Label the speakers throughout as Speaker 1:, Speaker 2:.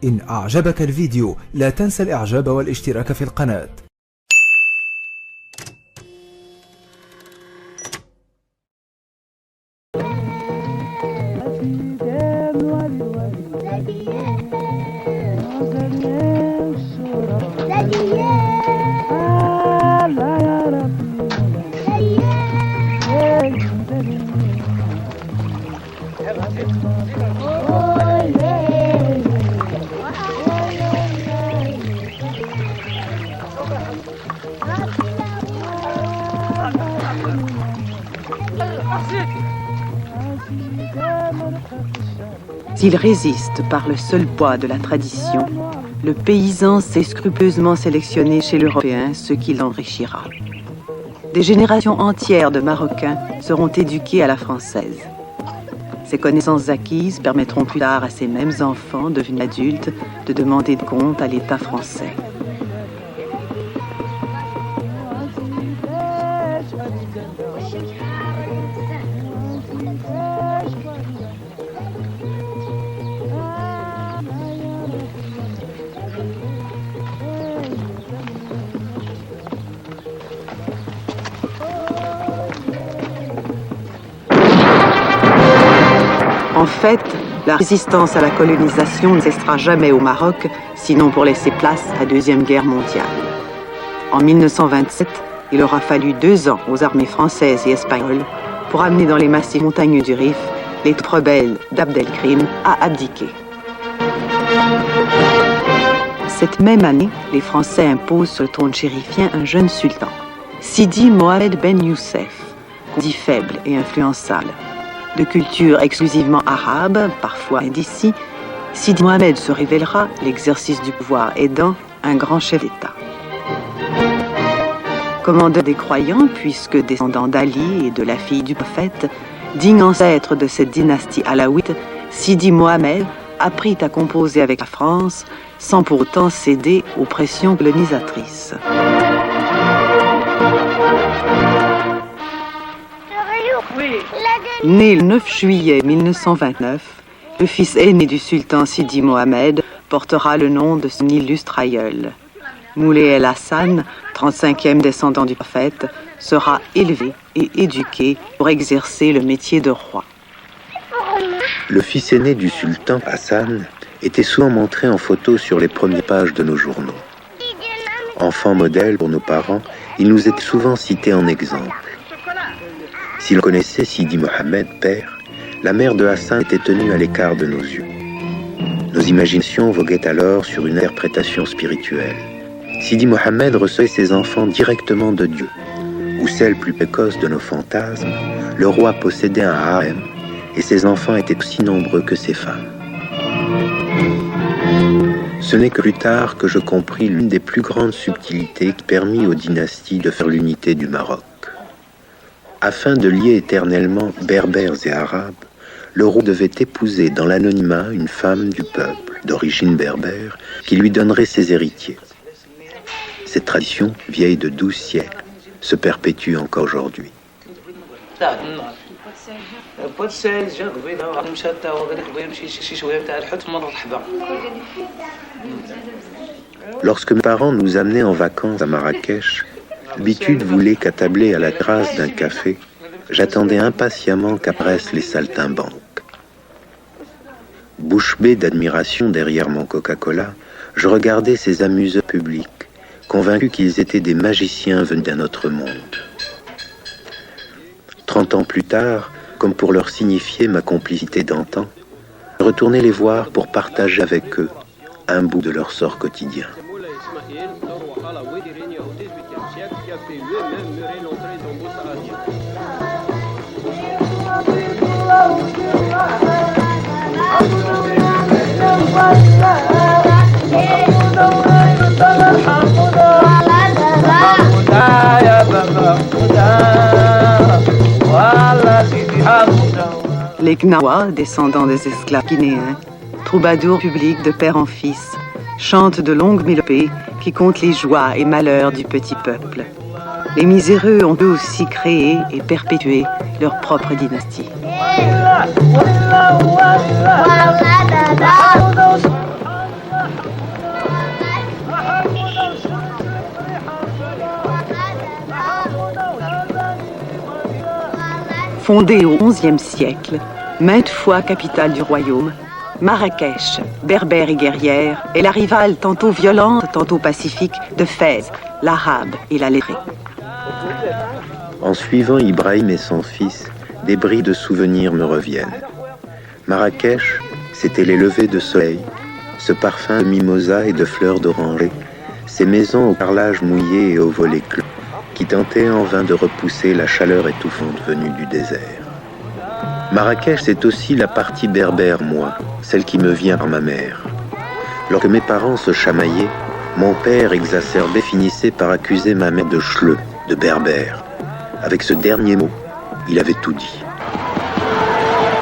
Speaker 1: إن أعجبك الفيديو لا تنسى الإعجاب والاشتراك في القناة.
Speaker 2: S'il résiste par le seul poids de la tradition, le paysan sait scrupuleusement sélectionner chez l'Européen ce qui l'enrichira. Des générations entières de Marocains seront éduqués à la française. Ces connaissances acquises permettront plus tard à ces mêmes enfants devenus adultes de demander de compte à l'État français. En fait, la résistance à la colonisation ne cessera jamais au Maroc, sinon pour laisser place à la Deuxième Guerre mondiale. En 1927, il aura fallu 2 ans aux armées françaises et espagnoles pour amener dans les massifs montagneux du Rif les troupes rebelles d'Abdelkrim à abdiquer. Cette même année, les Français imposent sur le trône chérifien un jeune sultan, Sidi Mohamed Ben Youssef, qu'on dit faible et influençable. De culture exclusivement arabe, parfois d'ici, Sidi Mohamed se révélera, l'exercice du pouvoir aidant, un grand chef d'État. Commandeur des croyants, puisque descendant d'Ali et de la fille du prophète, digne ancêtre de cette dynastie alaouite, Sidi Mohamed apprit à composer avec la France sans pour autant céder aux pressions colonisatrices. Né le 9 juillet 1929, le fils aîné du sultan Sidi Mohamed portera le nom de son illustre aïeul. Moulay El Hassan, 35e descendant du prophète, sera élevé et éduqué pour exercer le métier de roi.
Speaker 3: Le fils aîné du sultan, Hassan, était souvent montré en photo sur les premières pages de nos journaux. Enfant modèle pour nos parents, il nous est souvent cité en exemple. Si l'on connaissait Sidi Mohamed, père, la mère de Hassan était tenue à l'écart de nos yeux. Nos imaginations voguaient alors sur une interprétation spirituelle. Sidi Mohamed recevait ses enfants directement de Dieu. Ou celle plus précoce de nos fantasmes, le roi possédait un harem et ses enfants étaient aussi nombreux que ses femmes. Ce n'est que plus tard que je compris l'une des plus grandes subtilités qui permit aux dynasties de faire l'unité du Maroc. Afin de lier éternellement berbères et arabes, le roi devait épouser dans l'anonymat une femme du peuple, d'origine berbère, qui lui donnerait ses héritiers. Cette tradition, vieille de 12 siècles, se perpétue encore aujourd'hui. Lorsque mes parents nous amenaient en vacances à Marrakech, l'habitude voulait qu'attablé à la terrasse d'un café, j'attendais impatiemment qu'apparaissent les saltimbanques. Bouche bée d'admiration derrière mon Coca-Cola, je regardais ces amuseurs publics, convaincus qu'ils étaient des magiciens venus d'un autre monde. 30 ans plus tard, comme pour leur signifier ma complicité d'antan, je retournais les voir pour partager avec eux un bout de leur sort quotidien.
Speaker 2: Les Gnawa, descendants des esclaves guinéens, troubadours publics de père en fils, chantent de longues mélopées qui comptent les joies et malheurs du petit peuple. Les miséreux ont eux aussi créé et perpétué leur propre dynastie. Fondée au XIe siècle, maintes fois capitale du royaume, Marrakech, berbère et guerrière, est la rivale tantôt violente, tantôt pacifique de Fès, l'Arabe et la Lettrée.
Speaker 3: En suivant Ibrahim et son fils, des bris de souvenirs me reviennent. Marrakech, c'était les levées de soleil, ce parfum de mimosa et de fleurs d'oranger, ces maisons au carrelage mouillé et aux volets clos, qui tentaient en vain de repousser la chaleur étouffante venue du désert. Marrakech, c'est aussi la partie berbère, moi, celle qui me vient par ma mère. Lorsque mes parents se chamaillaient, mon père exacerbé finissait par accuser ma mère de chleu, de berbère. Avec ce dernier mot, il avait tout dit.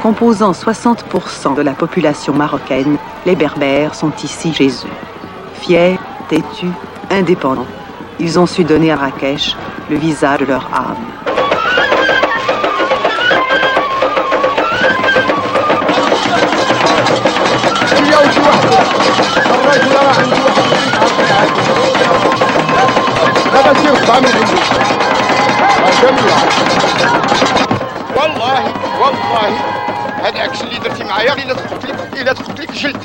Speaker 2: Composant 60% de la population marocaine, les Berbères sont ici chez eux. Fiers, têtus, indépendants, ils ont su donner à Marrakech le visage de leur âme.
Speaker 4: هذاك اللي درتي معايا الا تقتل لك جلد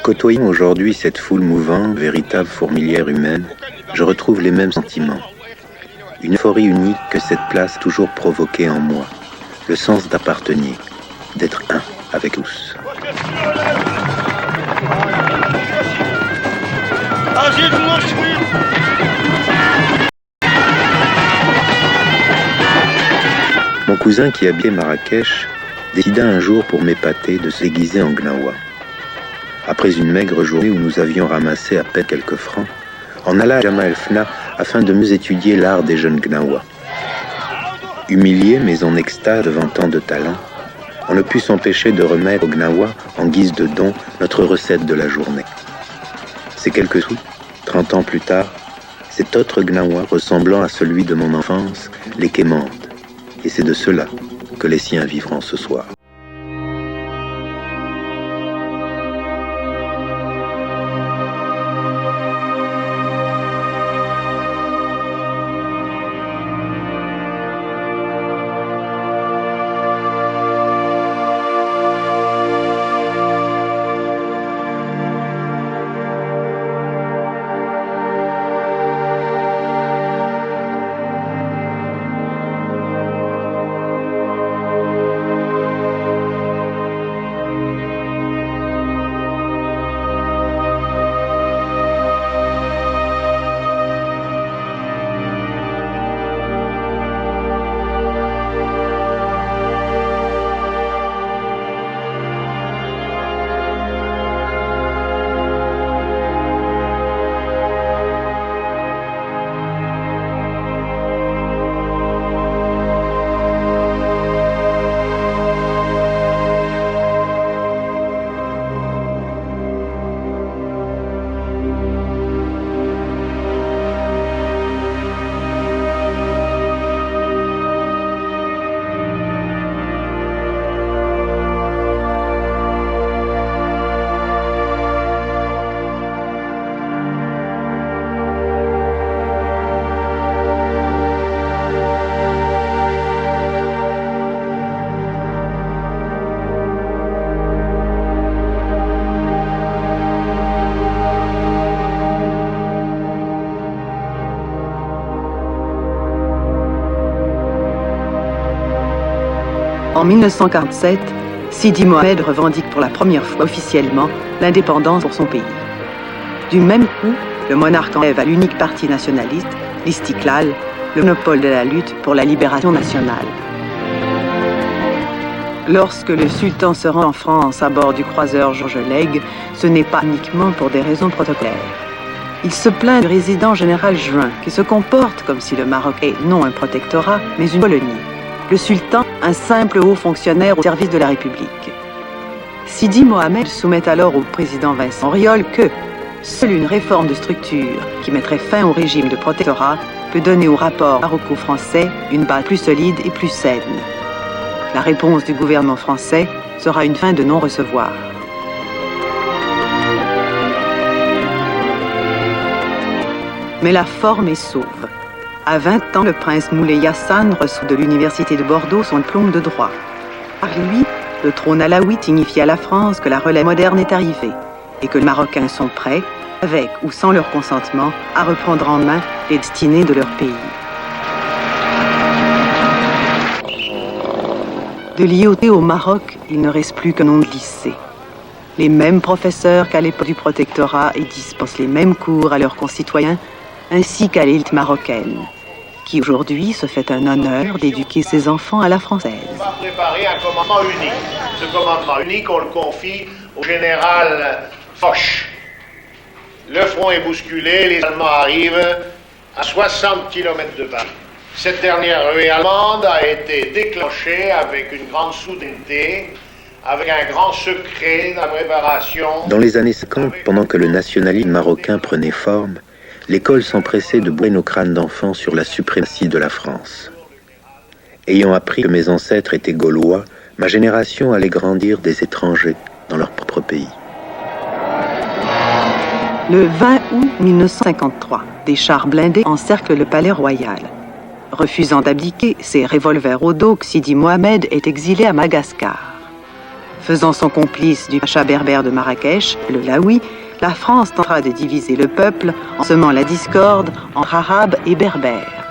Speaker 3: Côtoyant aujourd'hui cette foule mouvante, véritable fourmilière humaine, je retrouve les mêmes sentiments. Une euphorie unique que cette place a toujours provoquée en moi. Le sens d'appartenir, d'être un avec tous. Mon cousin qui habitait Marrakech décida un jour pour m'épater de se déguiser en gnawa. Après une maigre journée où nous avions ramassé à peine quelques francs, on alla à Jama El Fna afin de mieux étudier l'art des jeunes gnawa. Humilié mais en extase devant tant de talent, on ne put s'empêcher de remettre au gnawa en guise de don notre recette de la journée. Ces quelques sous, 30 ans plus tard, cet autre gnawa ressemblant à celui de mon enfance les quémande. Et c'est de cela que les siens vivront ce soir.
Speaker 2: En 1947, Sidi Mohamed revendique pour la première fois officiellement l'indépendance pour son pays. Du même coup, le monarque enlève à l'unique parti nationaliste, l'Istiklal, le monopole de la lutte pour la libération nationale. Lorsque le sultan se rend en France à bord du croiseur Georges Lègue, ce n'est pas uniquement pour des raisons protocolaires. Il se plaint du résident général Juin, qui se comporte comme si le Maroc est non un protectorat, mais une colonie. Le sultan, un simple haut fonctionnaire au service de la République. Sidi Mohamed soumet alors au président Vincent Auriol que seule une réforme de structure qui mettrait fin au régime de protectorat peut donner au rapport maroco-français une base plus solide et plus saine. La réponse du gouvernement français sera une fin de non-recevoir. Mais la forme est sauve. À 20 ans, le prince Moulay Hassan reçoit de l'université de Bordeaux son diplôme de droit. Par lui, le trône alaouite signifie à la France que la relève moderne est arrivée et que les Marocains sont prêts, avec ou sans leur consentement, à reprendre en main les destinées de leur pays. De l'IOT au Maroc, il ne reste plus qu'un nom de lycée. Les mêmes professeurs qu'à l'époque du protectorat et dispensent les mêmes cours à leurs concitoyens, ainsi qu'à l'élite marocaine, qui aujourd'hui se fait un honneur d'éduquer ses enfants à la française.
Speaker 5: On va préparer un commandement unique. Ce commandement unique, on le confie au général Foch. Le front est bousculé, les Allemands arrivent à 60 km de Paris. Cette dernière ruée allemande a été déclenchée avec une grande soudaineté, avec un grand secret de la préparation.
Speaker 3: Dans les années 50, pendant que le nationalisme marocain prenait forme, l'école s'empressait de bourrer nos crânes d'enfants sur la suprématie de la France. Ayant appris que mes ancêtres étaient gaulois, ma génération allait grandir des étrangers dans leur propre pays.
Speaker 2: Le 20 août 1953, des chars blindés encerclent le palais royal. Refusant d'abdiquer, ses revolvers au dos, Sidi Mohamed est exilé à Madagascar. Faisant son complice du pacha berbère de Marrakech, le Laoui, la France tentera de diviser le peuple en semant la discorde entre arabes et berbères.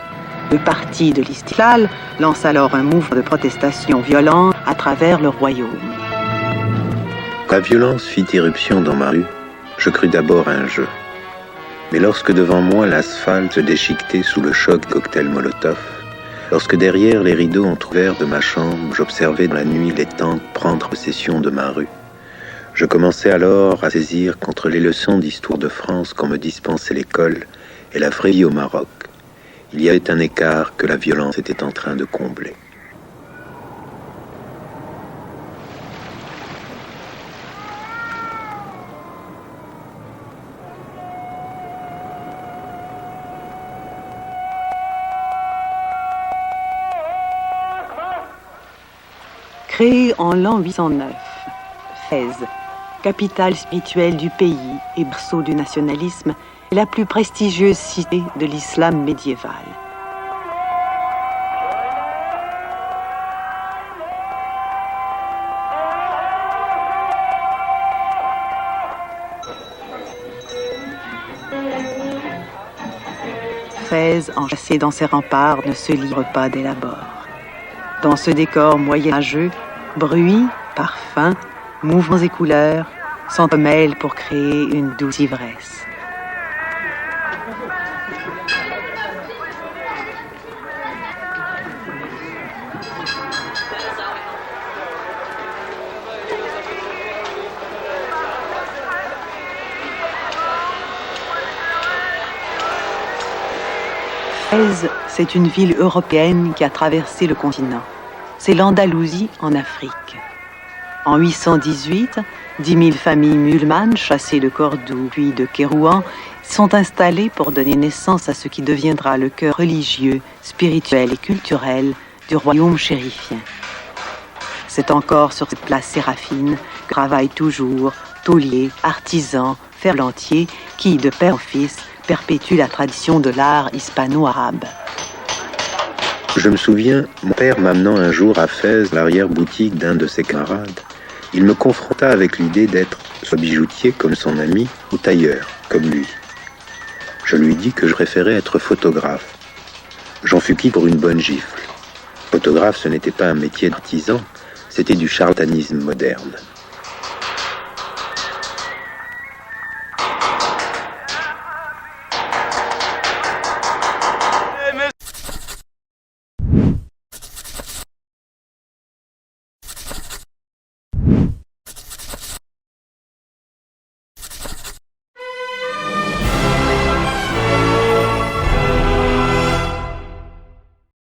Speaker 2: Le parti de l'Istiklal lance alors un mouvement de protestation violente à travers le royaume.
Speaker 3: La violence fit irruption dans ma rue. Je crus d'abord à un jeu. Mais lorsque devant moi l'asphalte se déchiquetait sous le choc des cocktails Molotov, lorsque derrière les rideaux entr'ouverts de ma chambre, j'observais dans la nuit les tentes prendre possession de ma rue, je commençais alors à saisir qu'entre les leçons d'histoire de France qu'on me dispensait l'école et la vraie vie au Maroc, il y avait un écart que la violence était en train de combler.
Speaker 2: Créée en l'an 809, Fès, capitale spirituelle du pays et berceau du nationalisme, est la plus prestigieuse cité de l'islam médiéval. Fès, enchâssée dans ses remparts, ne se livre pas dès l'abord. Dans ce décor moyenâgeux, bruit, parfums, mouvements et couleurs s'entremêlent pour créer une douce ivresse. Fès, c'est une ville européenne qui a traversé le continent. C'est l'Andalousie en Afrique. En 818, 10 000 familles musulmanes, chassées de Cordoue puis de Kérouan, sont installées pour donner naissance à ce qui deviendra le cœur religieux, spirituel et culturel du royaume chérifien. C'est encore sur cette place séraphine que travaillent toujours tauliers, artisans, ferblantiers qui, de père en fils, perpétuent la tradition de l'art hispano-arabe.
Speaker 3: Je me souviens, mon père m'amenant un jour à Fès, l'arrière-boutique d'un de ses camarades. Il me confronta avec l'idée d'être soit bijoutier comme son ami, ou tailleur comme lui. Je lui dis que je préférais être photographe. J'en fus quitte pour une bonne gifle. Photographe, ce n'était pas un métier d'artisan, c'était du charlatanisme moderne.